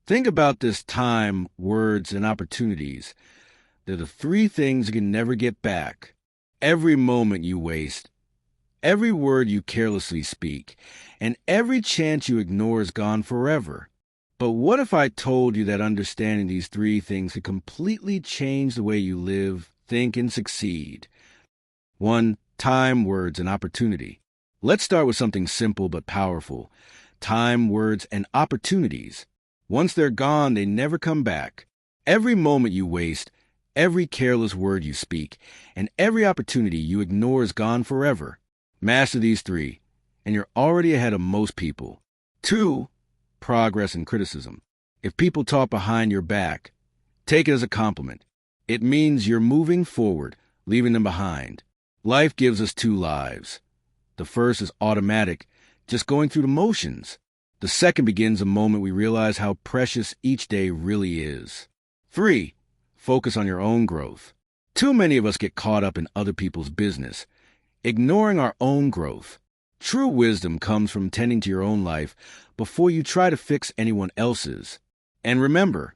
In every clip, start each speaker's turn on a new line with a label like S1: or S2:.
S1: Think about this: time, words, and opportunities. They're the three things you can never get back. Every moment you waste, every word you carelessly speak, and every chance you ignore is gone forever. But what if I told you that understanding these three things could completely change the way you live, think, and succeed? 1. Time, words, and opportunity. Let's start with something simple but powerful. Time, words, and opportunities. Once they're gone, they never come back. Every moment you waste, every careless word you speak, and every opportunity you ignore is gone forever. Master these three, and you're already ahead of most people. 2. Progress and criticism. If people talk behind your back, take it as a compliment. It means you're moving forward, leaving them behind. Life gives us two lives. The first is automatic, just going through the motions. The second begins the moment we realize how precious each day really is. 3. Focus on your own growth. Too many of us get caught up in other people's business, ignoring our own growth. True wisdom comes from tending to your own life before you try to fix anyone else's. And remember,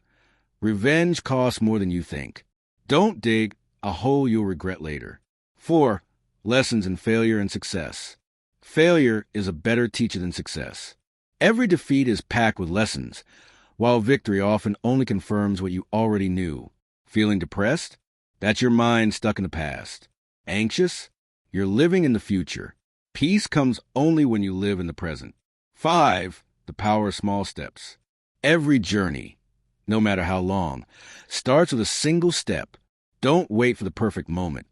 S1: revenge costs more than you think. Don't dig a hole you'll regret later. 4. Lessons in failure and success. Failure is a better teacher than success. Every defeat is packed with lessons, while victory often only confirms what you already knew. Feeling depressed? That's your mind stuck in the past. Anxious? You're living in the future. Peace comes only when you live in the present. 5. The power of small steps. Every journey, no matter how long, starts with a single step. Don't wait for the perfect moment.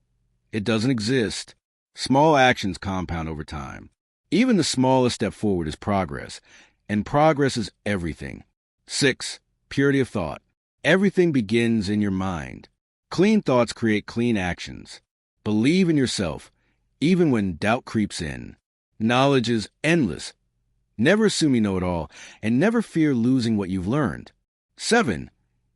S1: It doesn't exist. Small actions compound over time. Even the smallest step forward is progress, and progress is everything. 6. Purity of thought. Everything begins in your mind. Clean thoughts create clean actions. Believe in yourself, even when doubt creeps in. Knowledge is endless. Never assume you know it all, and never fear losing what you've learned. 7.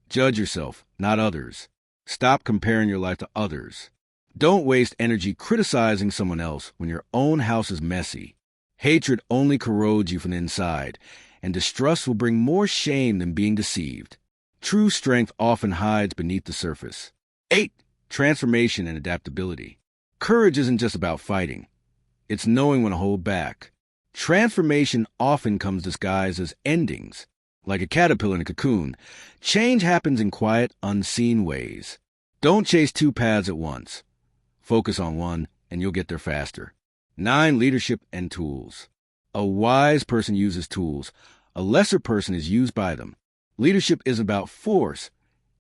S1: Judge yourself, not others. Stop comparing your life to others. Don't waste energy criticizing someone else when your own house is messy. Hatred only corrodes you from the inside, and distrust will bring more shame than being deceived. True strength often hides beneath the surface. 8. Transformation and adaptability. Courage isn't just about fighting. It's knowing when to hold back. Transformation often comes disguised as endings. Like a caterpillar in a cocoon, change happens in quiet, unseen ways. Don't chase two paths at once. Focus on one, and you'll get there faster. 9. Leadership and tools. A wise person uses tools. A lesser person is used by them. Leadership isn't about force.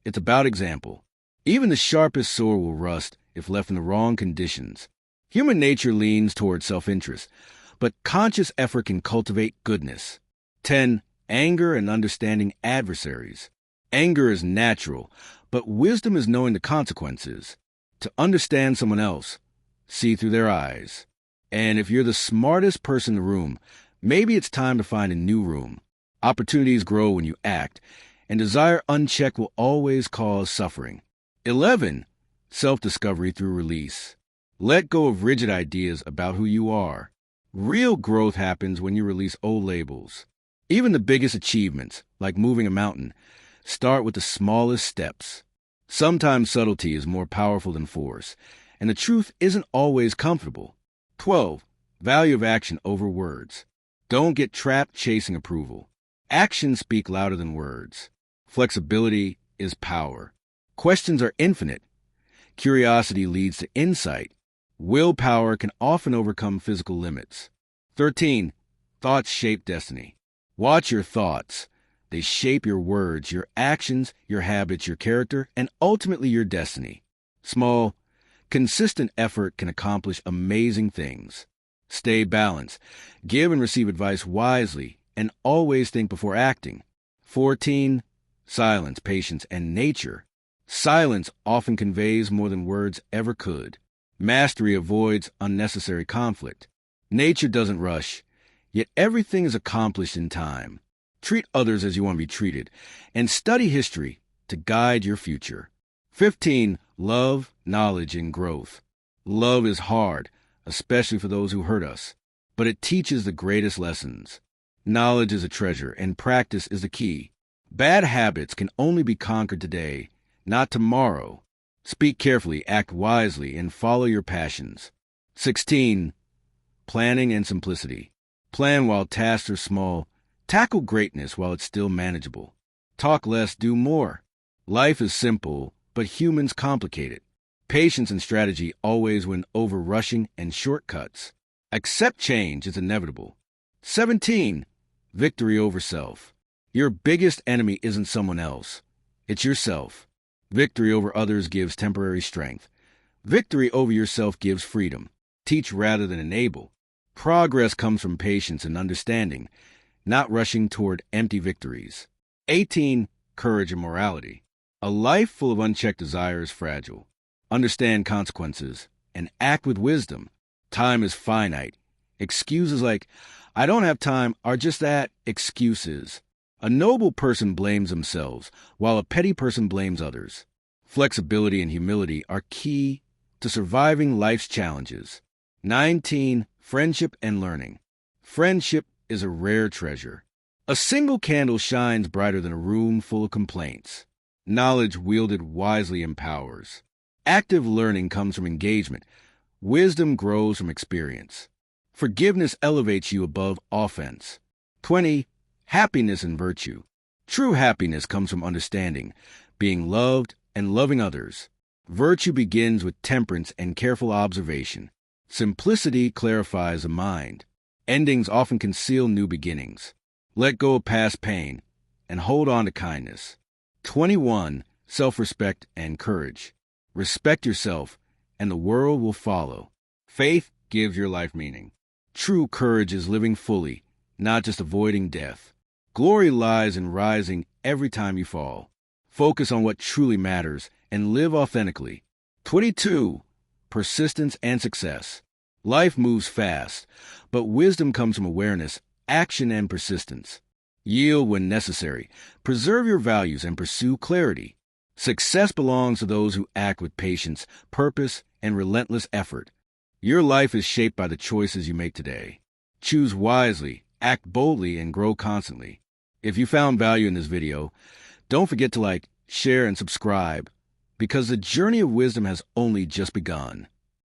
S1: It's about example. Even the sharpest sword will rust if left in the wrong conditions. Human nature leans toward self-interest, but conscious effort can cultivate goodness. 10. Anger and understanding adversaries. Anger is natural, but wisdom is knowing the consequences. To understand someone else, see through their eyes. And if you're the smartest person in the room, maybe it's time to find a new room. Opportunities grow when you act, and desire unchecked will always cause suffering. 11. Self-discovery through release. Let go of rigid ideas about who you are. Real growth happens when you release old labels. Even the biggest achievements, like moving a mountain, start with the smallest steps. Sometimes subtlety is more powerful than force, and the truth isn't always comfortable. 12. Value of action over words. Don't get trapped chasing approval. Actions speak louder than words. Flexibility is power. Questions are infinite. Curiosity leads to insight. Willpower can often overcome physical limits. 13. Thoughts shape destiny. Watch your thoughts. They shape your words, your actions, your habits, your character, and ultimately your destiny. Small, consistent effort can accomplish amazing things. Stay balanced. Give and receive advice wisely, and always think before acting. 14. Silence, patience, and nature. Silence often conveys more than words ever could. Mastery avoids unnecessary conflict. Nature doesn't rush, yet everything is accomplished in time. Treat others as you want to be treated, and study history to guide your future. 15. Love, knowledge, and growth. Love is hard, especially for those who hurt us, but it teaches the greatest lessons. Knowledge is a treasure, and practice is the key. Bad habits can only be conquered today, not tomorrow. Speak carefully, act wisely, and follow your passions. 16. Planning and simplicity. Plan while tasks are small. Tackle greatness while it's still manageable. Talk less, do more. Life is simple, but humans complicate it. Patience and strategy always win over rushing and shortcuts. Accept change is inevitable. 17. Victory over self. Your biggest enemy isn't someone else. It's yourself. Victory over others gives temporary strength. Victory over yourself gives freedom. Teach rather than enable. Progress comes from patience and understanding, not rushing toward empty victories. 18. Courage and morality. A life full of unchecked desire is fragile. Understand consequences and act with wisdom. Time is finite. Excuses like, "I don't have time," are just that, excuses. A noble person blames themselves, while a petty person blames others. Flexibility and humility are key to surviving life's challenges. 19. Friendship and learning. Friendship is a rare treasure. A single candle shines brighter than a room full of complaints. Knowledge wielded wisely empowers. Active learning comes from engagement. Wisdom grows from experience. Forgiveness elevates you above offense. 20. Happiness and virtue. True happiness comes from understanding, being loved, and loving others. Virtue begins with temperance and careful observation. Simplicity clarifies the mind. Endings often conceal new beginnings. Let go of past pain and hold on to kindness. 21. Self-respect and courage. Respect yourself, and the world will follow. Faith gives your life meaning. True courage is living fully, not just avoiding death. Glory lies in rising every time you fall. Focus on what truly matters and live authentically. 22. Persistence and success. Life moves fast, but wisdom comes from awareness, action, and persistence. Yield when necessary. Preserve your values and pursue clarity. Success belongs to those who act with patience, purpose, and relentless effort. Your life is shaped by the choices you make today. Choose wisely, act boldly, and grow constantly. If you found value in this video, don't forget to like, share, and subscribe, because the journey of wisdom has only just begun.